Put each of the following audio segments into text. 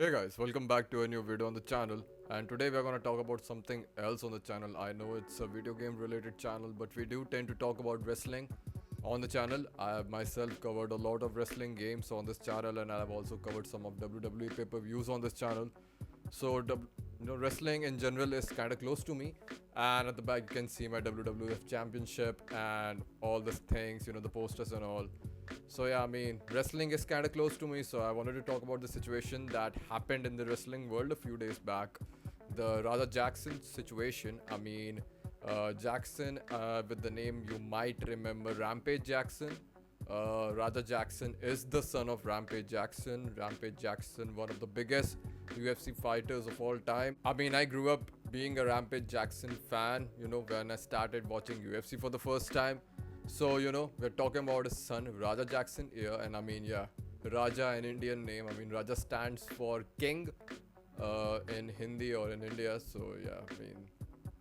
Hey guys, welcome back to a new video on the channel, and today we're gonna talk about something else on the channel. I know it's a video game related channel, but we do tend to talk about wrestling on the channel. I have myself covered a lot of wrestling games on this channel, and I have also covered some of WWE pay-per-views on this channel. So, wrestling in general is kind of close to me. And at the back, you can see my WWF Championship and all these things, the posters and all. So yeah, wrestling is kind of close to me. So I wanted to talk about the situation that happened in the wrestling world a few days back, the Raja Jackson situation. Jackson, with the name you might remember, Rampage Jackson. Raja Jackson is the son of Rampage Jackson. Rampage Jackson, one of the biggest UFC fighters of all time. I grew up being a Rampage Jackson fan, when I started watching UFC for the first time. So, we're talking about his son, Raja Jackson here. And Raja, an Indian name. Raja stands for king in Hindi or in India. So, yeah,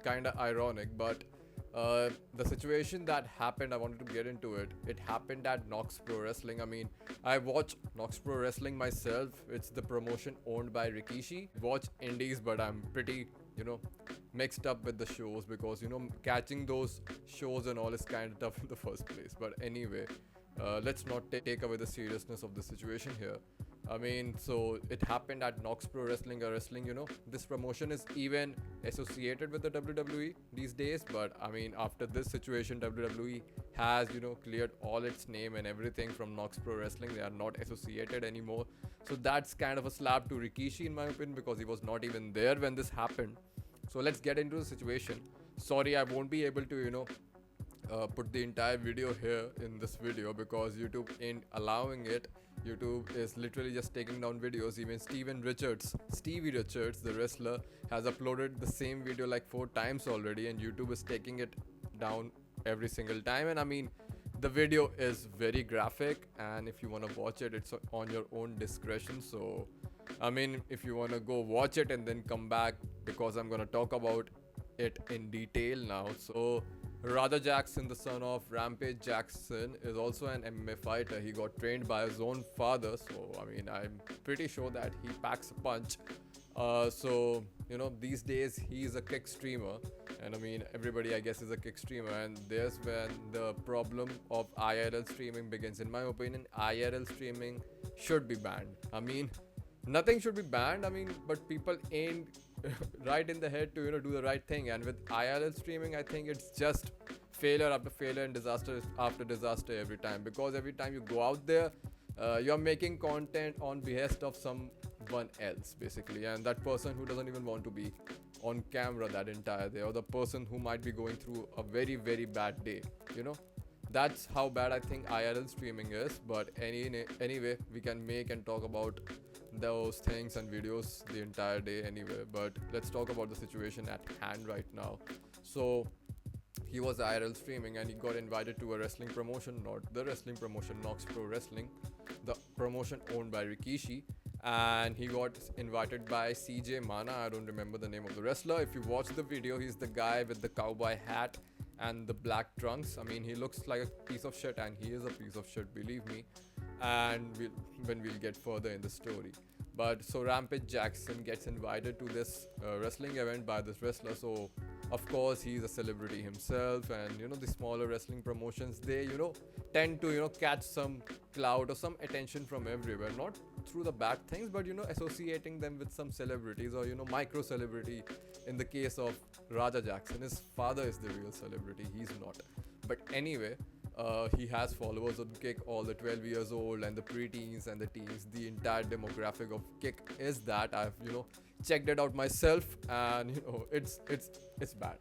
kind of ironic. But the situation that happened, I wanted to get into it. It happened at Knox Pro Wrestling. I watch Knox Pro Wrestling myself. It's the promotion owned by Rikishi. Watch indies, but I'm pretty, mixed up with the shows because, catching those shows and all is kind of tough in the first place. But anyway, let's not take away the seriousness of the situation here. So it happened at Knox Pro Wrestling. This promotion is even associated with the WWE these days. But after this situation, WWE has, cleared all its name and everything from Knox Pro Wrestling. They are not associated anymore. So that's kind of a slap to Rikishi, in my opinion, because he was not even there when this happened. So let's get into the situation. Sorry, I won't be able to, put the entire video here in this video because YouTube ain't allowing it. YouTube is literally just taking down videos. Even Stevie Richards, the wrestler, has uploaded the same video like 4 times already, and YouTube is taking it down every single time. And the video is very graphic, and if you want to watch it, it's on your own discretion. So if you want to go watch it and then come back, because I'm going to talk about it in detail now. So Raja Jackson, the son of Rampage Jackson, is also an MMA fighter. He got trained by his own father. So I'm pretty sure that he packs a punch. These days he's a kick streamer, and everybody, I guess, is a kick streamer. And there's when the problem of IRL streaming begins. In my opinion, IRL streaming should be banned. Nothing should be banned. But people ain't right in the head to do the right thing. And with IRL streaming, I think it's just failure after failure and disaster after disaster every time. Because every time you go out there, you're making content on behest of someone else, basically, and that person who doesn't even want to be on camera that entire day, or the person who might be going through a very, very bad day. That's how bad I think IRL streaming is. But anyway, we can make and talk about those things and videos the entire day anyway. But let's talk about the situation at hand right now. So he was IRL streaming and he got invited to a wrestling promotion, not the wrestling promotion, Knox Pro Wrestling, the promotion owned by Rikishi. And he got invited by CJ Mana. I don't remember the name of the wrestler. If you watch the video, he's the guy with the cowboy hat and the black trunks. He looks like a piece of shit, and he is a piece of shit, believe me. And when we'll get further in the story. But so Rampage Jackson gets invited to this wrestling event by this wrestler. So of course he's a celebrity himself, and the smaller wrestling promotions, they tend to catch some clout or some attention from everywhere, not through the bad things, but associating them with some celebrities or micro celebrity. In the case of Raja Jackson, his father is the real celebrity, he's not. But anyway, he has followers on Kick, all the 12 years old and the preteens and the teens. The entire demographic of Kick is that. I've checked it out myself, and it's bad.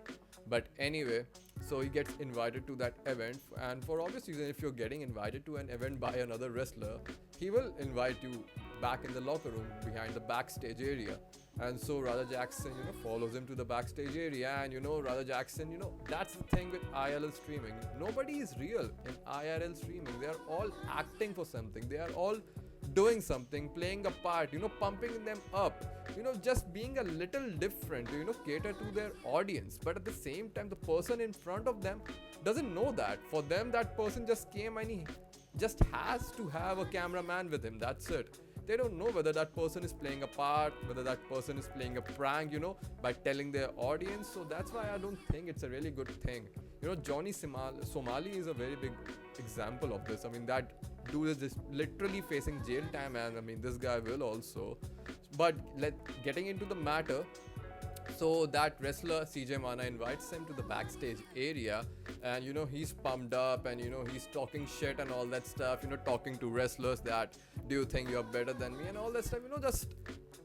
But anyway, so he gets invited to that event, and for obvious reason, if you're getting invited to an event by another wrestler, he will invite you back in the locker room behind the backstage area. And so Raja Jackson, follows him to the backstage area. And Raja Jackson, that's the thing with IRL streaming. Nobody is real in IRL streaming. They are all acting for something. They are all doing something, playing a part, pumping them up, just being a little different to, cater to their audience. But at the same time, the person in front of them doesn't know that. For them, that person just came and he just has to have a cameraman with him. That's it. they don't know whether that person is playing a part, whether that person is playing a prank, by telling their audience. So that's why I don't think it's a really good thing. Johnny Somali is a very big example of this. I mean, that dude is just literally facing jail time, and I mean, this guy will also. But getting into the matter, so that wrestler CJ Mana invites him to the backstage area, and he's pumped up, and he's talking shit and all that stuff, talking to wrestlers that, do you think you're better than me and all that stuff, just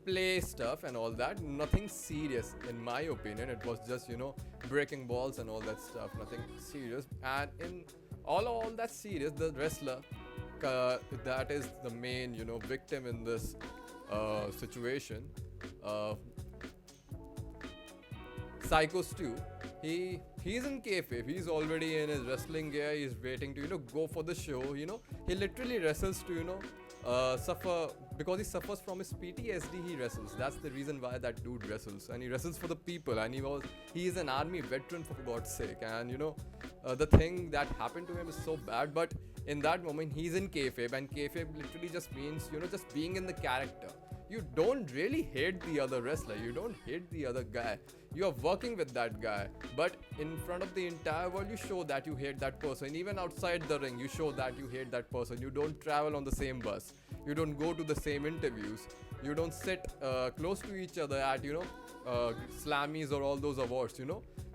play stuff and all that. Nothing serious in my opinion. It was just breaking balls and all that stuff, nothing serious. And in all that serious, the wrestler that is the main victim in this situation, Psycho Stu, he's in kayfabe. He's already in his wrestling gear. He's waiting to go for the show. He literally wrestles to suffer, because he suffers from his PTSD. He wrestles. That's the reason why that dude wrestles, and he wrestles for the people. And he is an army veteran, for God's sake. And the thing that happened to him is so bad. But in that moment, he's in kayfabe, and kayfabe literally just means just being in the character. You don't really hate the other wrestler. You don't hate the other guy. You are working with that guy. But in front of the entire world, you show that you hate that person. Even outside the ring, you show that you hate that person. You don't travel on the same bus. You don't go to the same interviews. You don't sit close to each other at, Slammies or all those awards,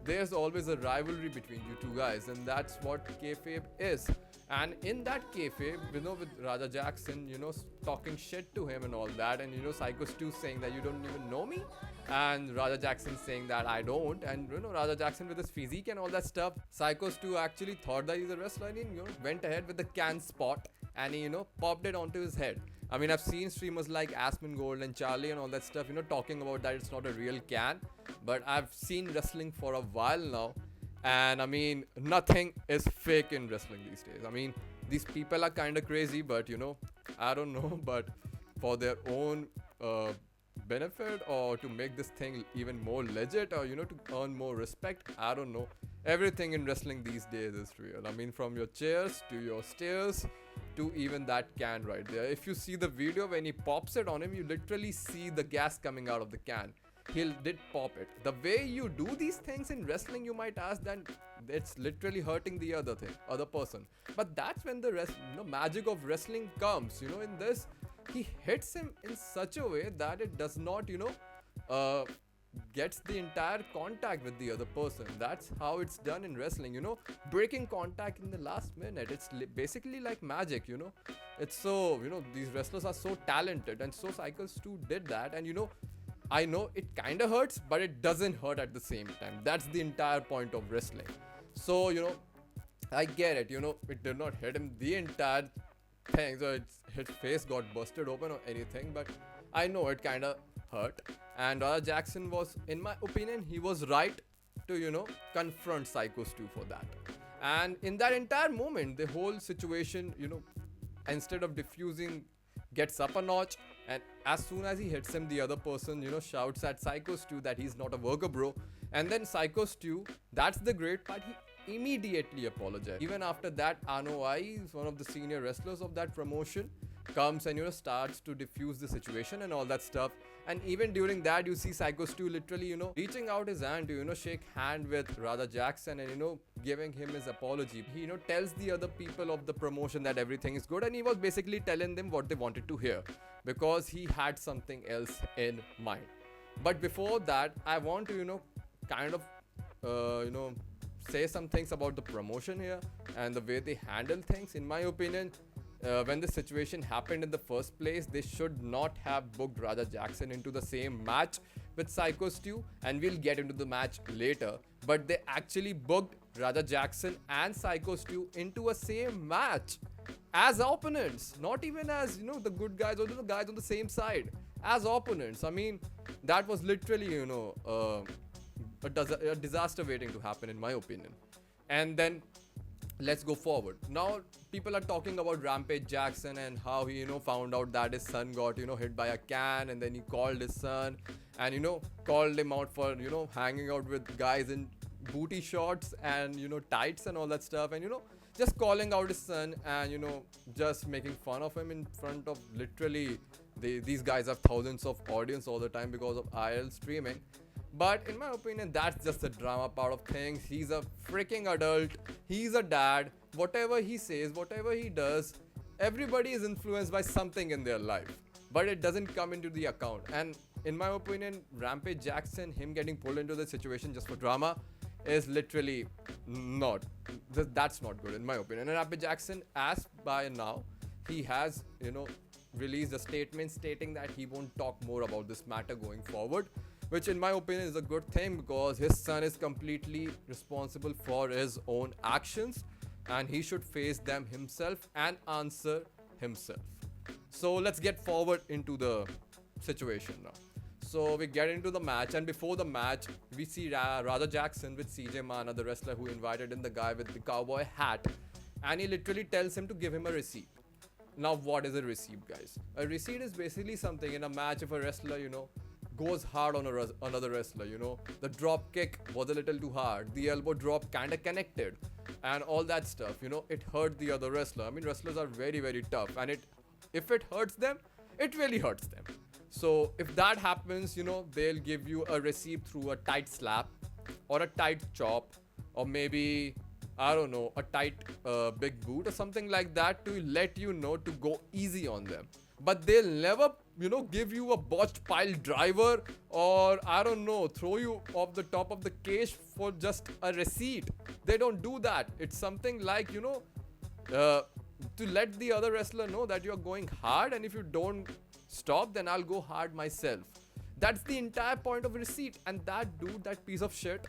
There's always a rivalry between you two guys. And that's what kayfabe is. And in that kayfabe, with Raja Jackson, talking shit to him and all that, and Psycho Stu saying that you don't even know me, and Raja Jackson saying that I don't, and Raja Jackson with his physique and all that stuff, Psycho Stu actually thought that he's a wrestler, and he went ahead with the can spot, and he popped it onto his head. I mean, I've seen streamers like Aspen Gold and Charlie and all that stuff, talking about that it's not a real can, but I've seen wrestling for a while now. And I mean, nothing is fake in wrestling these days. I mean, these people are kind of crazy, but I don't know, but for their own benefit, or to make this thing even more legit, or to earn more respect, I don't know. Everything in wrestling these days is real. I mean, from your chairs to your stairs to even that can right there. If you see the video when he pops it on him, you literally see the gas coming out of the can. He did pop it. The way you do these things in wrestling, you might ask, then it's literally hurting the other person. But that's when the magic of wrestling comes. In this, he hits him in such a way that it does not, gets the entire contact with the other person. That's how it's done in wrestling. Breaking contact in the last minute. It's basically like magic. It's so, these wrestlers are so talented, and so Psycho Stu did that, and I know it kind of hurts, but it doesn't hurt at the same time. That's the entire point of wrestling. So, I get it. It did not hit him the entire thing. So his face got busted open or anything, but I know it kind of hurt. And Raja Jackson was, in my opinion, he was right to, confront Psycho Stu for that. And in that entire moment, the whole situation, instead of diffusing, gets up a notch. And as soon as he hits him, the other person, shouts at Psycho Stu that he's not a worker, bro. And then Psycho Stu, that's the great part, he immediately apologized. Even after that, Anoi is one of the senior wrestlers of that promotion, comes and, starts to diffuse the situation and all that stuff. And even during that, you see Psycho Stu literally, reaching out his hand to, shake hand with Raja Jackson and, giving him his apology. He, tells the other people of the promotion that everything is good, and he was basically telling them what they wanted to hear, because he had something else in mind. But before that, I want to, kind of, say some things about the promotion here and the way they handle things. In my opinion, when the situation happened in the first place, they should not have booked Raja Jackson into the same match with Psycho Stu, and we'll get into the match later. But they actually booked Raja Jackson and Psycho Stu into a same match as opponents, not even as the good guys or the guys on the same side, as opponents. I mean, that was literally a disaster waiting to happen, in my opinion. And then let's go forward. Now people are talking about Rampage Jackson and how he found out that his son got hit by a can, and then he called his son and called him out for hanging out with guys in booty shorts and tights and all that stuff, and just calling out his son and just making fun of him in front of literally These guys have thousands of audience all the time because of IL streaming. But in my opinion, that's just the drama part of things. He's a freaking adult. He's a dad. Whatever he says, whatever he does, everybody is influenced by something in their life. But it doesn't come into the account. And in my opinion, Rampage Jackson, him getting pulled into the situation just for drama, is literally not. That's not good in my opinion. And Rampage Jackson, as by now, he has, released a statement stating that he won't talk more about this matter going forward, which in my opinion is a good thing because his son is completely responsible for his own actions and he should face them himself and answer himself. So let's get forward into the situation now. So we get into the match, and before the match, we see Raja Jackson with CJ Mana, the wrestler who invited in the guy with the cowboy hat, and he literally tells him to give him a receipt. Now, what is a receipt, guys? A receipt is basically something in a match if a wrestler, goes hard on another wrestler, the drop kick was a little too hard, the elbow drop kind of connected, and all that stuff, it hurt the other wrestler. I mean, wrestlers are very, very tough, and if it hurts them, it really hurts them. So if that happens, they'll give you a receipt through a tight slap or a tight chop or maybe, I don't know, a tight big boot or something like that to let you know to go easy on them. But they'll never, give you a botched pile driver or, I don't know, throw you off the top of the cage for just a receipt. They don't do that. It's something like, to let the other wrestler know that you're going hard, and if you don't stop, then I'll go hard myself. That's the entire point of a receipt. And that dude, that piece of shit,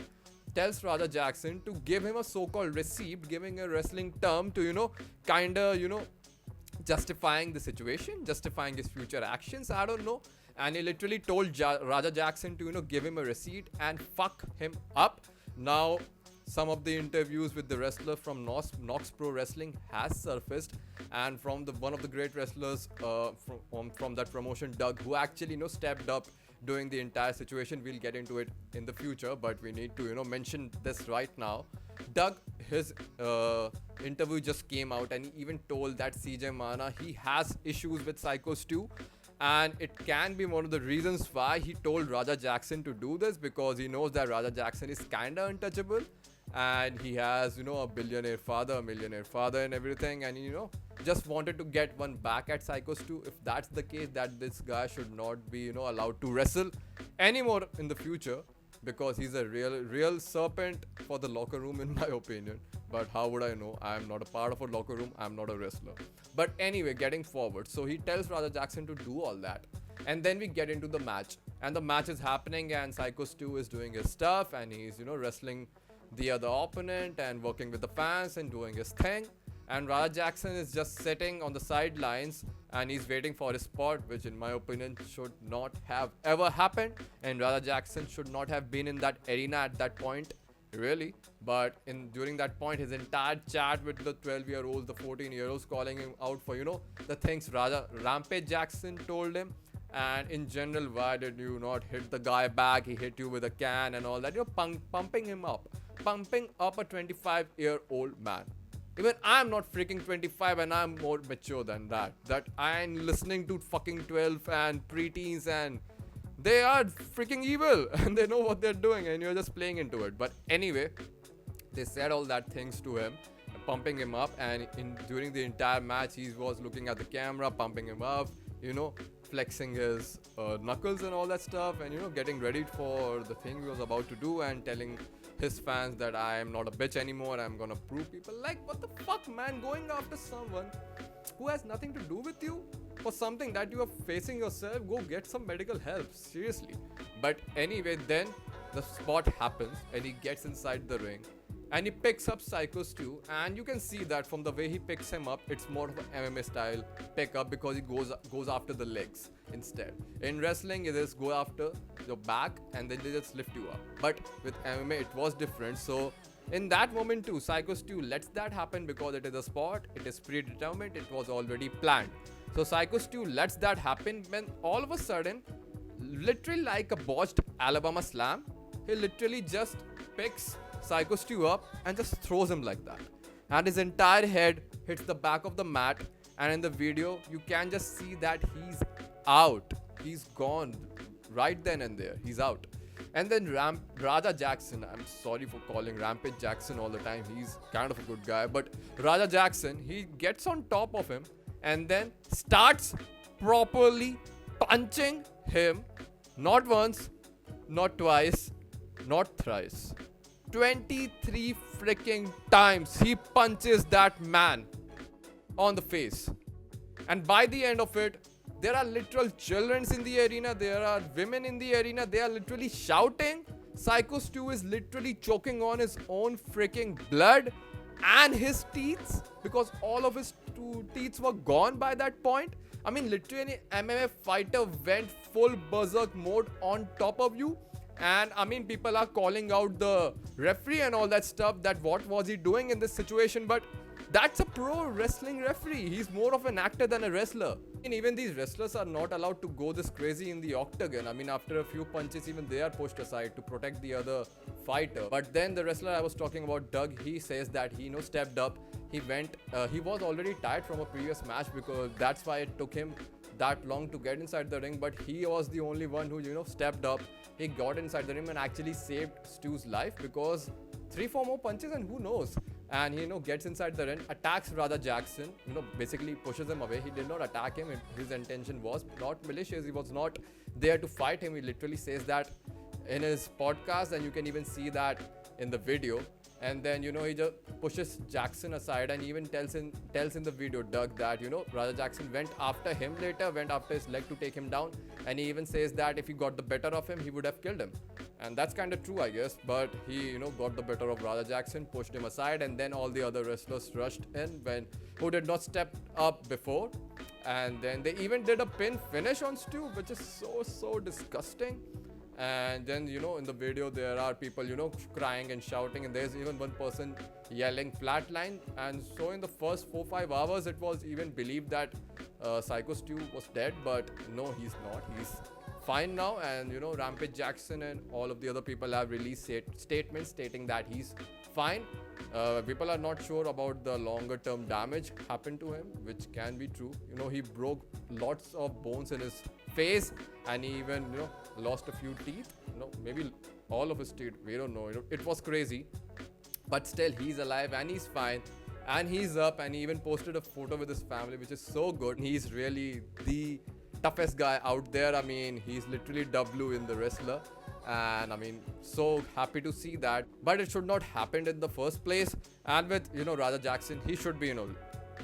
tells Raja Jackson to give him a so-called receipt, giving a wrestling term to, justifying the situation, justifying his future actions, I don't know. And he literally told Raja Jackson to, give him a receipt and fuck him up. Now, some of the interviews with the wrestler from Nox Pro Wrestling has surfaced, and from one of the great wrestlers from that promotion, Doug, who actually stepped up during the entire situation. We'll get into it in the future, but we need to mention this right now. Doug, his interview just came out, and he even told that CJ Mana, he has issues with Psycho Stu, and it can be one of the reasons why he told Raja Jackson to do this, because he knows that Raja Jackson is kinda untouchable. And he has, a millionaire father and everything, and just wanted to get one back at Psycho Stu. If that's the case, that this guy should not be, allowed to wrestle anymore in the future, because he's a real serpent for the locker room, in my opinion. But how would I know? I am not a part of a locker room. I'm not a wrestler. But anyway, getting forward. So he tells Raja Jackson to do all that. And then we get into the match. And the match is happening, and Psycho Stu is doing his stuff, and he's, wrestling the other opponent and working with the fans and doing his thing. And Raja Jackson is just sitting on the sidelines and he's waiting for his spot, which in my opinion should not have ever happened. And Raja Jackson should not have been in that arena at that point, really. But during that point, his entire chat with the 12-year-olds, the 14-year-olds, calling him out for, the things Rampage Jackson told him. And in general, why did you not hit the guy back? He hit you with a can and all that. You're pumping him up. Pumping up a 25-year-old man. Even I'm not freaking 25 and I'm more mature than that. That I'm listening to fucking 12 and preteens, and they are freaking evil and they know what they're doing, and you're just playing into it. But anyway, they said all that things to him, pumping him up, and during the entire match, he was looking at the camera, pumping him up, flexing his knuckles and all that stuff, and getting ready for the thing he was about to do, and telling his fans that I am not a bitch anymore, I'm gonna prove people. Like, what the fuck, man? Going after someone who has nothing to do with you for something that you are facing yourself, go get some medical help, seriously. But anyway, then the spot happens and he gets inside the ring and he picks up Psycho Stu, and you can see that from the way he picks him up, it's more of an MMA style pickup, because he goes after the legs instead. In wrestling, it is go after the back and then they just lift you up. But with MMA, it was different. So in that moment too, Psycho Stu lets that happen because it is a spot, it is predetermined, it was already planned. So Psycho Stu lets that happen when all of a sudden, literally like a botched Alabama slam, he literally just picks Psycho Stu up and just throws him like that. And his entire head hits the back of the mat, and in the video, you can just see that he's out. He's gone right then and there. He's out. And then Raja Jackson, I'm sorry for calling Rampage Jackson all the time. He's kind of a good guy. But Raja Jackson, he gets on top of him and then starts properly punching him. Not once, not twice, not thrice. 23 freaking times he punches that man on the face. And by the end of it, there are literal children in the arena, there are women in the arena, they are literally shouting. Psycho Stu is literally choking on his own freaking blood and his teeth, because all of his two teeth were gone by that point. I mean, literally an MMA fighter went full berserk mode on top of you. And I mean, people are calling out the referee and all that stuff, that what was he doing in this situation. But that's a pro wrestling referee. He's more of an actor than a wrestler. And even these wrestlers are not allowed to go this crazy in the octagon. I mean, after a few punches, even they are pushed aside to protect the other fighter. But then the wrestler I was talking about, Doug, he says that he stepped up. He went, he was already tired from a previous match, because that's why it took him that long to get inside the ring. But he was the only one who, stepped up. He got inside the ring and actually saved Stu's life, because 3-4 more punches and who knows. And he, gets inside the ring, attacks Raja Jackson, basically pushes him away. He did not attack him. His intention was not malicious. He was not there to fight him. He literally says that in his podcast, and you can even see that in the video. And then, he just pushes Jackson aside, and even tells in the video, Doug, that, Raja Jackson went after him later, went after his leg to take him down. And he even says that if he got the better of him, he would have killed him. And that's kind of true, I guess. But he, got the better of Raja Jackson, pushed him aside, and then all the other wrestlers rushed in who did not step up before. And then they even did a pin finish on Stu, which is so disgusting. And then, in the video, there are people, crying and shouting. And there's even one person yelling flatline. And so in the first 4-5 hours, it was even believed that Psycho Stu was dead. But no, he's not. He's fine now. And, Rampage Jackson and all of the other people have released statements stating that he's fine. People are not sure about the longer term damage happened to him, which can be true. He broke lots of bones in his face, and he even, lost a few teeth. Maybe all of his teeth. We don't know. It was crazy. But still, he's alive and he's fine. And he's up, and he even posted a photo with his family, which is so good. He's really the toughest guy out there. I mean, he's literally W in the wrestler. And I mean, so happy to see that. But it should not happen in the first place. And with, Raja Jackson, he should be,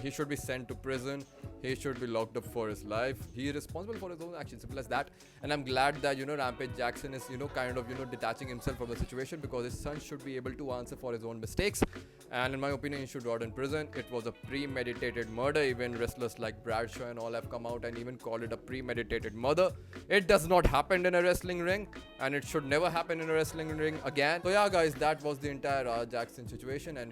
he should be sent to prison. He should be locked up for his life. He is responsible for his own actions, simple as that. And I'm glad that, Rampage Jackson is, kind of, detaching himself from the situation, because his son should be able to answer for his own mistakes. And in my opinion, he should rot in prison. It was a premeditated murder. Even wrestlers like Bradshaw and all have come out and even called it a premeditated murder. It does not happen in a wrestling ring, and it should never happen in a wrestling ring again. So yeah, guys, that was the entire Raja Jackson situation. And,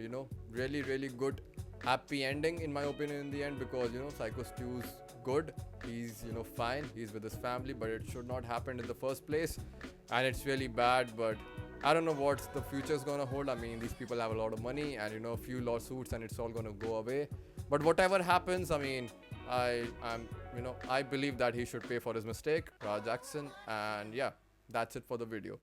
really good happy ending in my opinion in the end, because Psycho Stu's good, he's fine, he's with his family. But it should not happen in the first place, and it's really bad. But I don't know what the future's gonna hold. I mean, these people have a lot of money, and a few lawsuits, and it's all gonna go away. But whatever happens, I mean, I believe that he should pay for his mistake, Raja Jackson. And yeah, that's it for the video.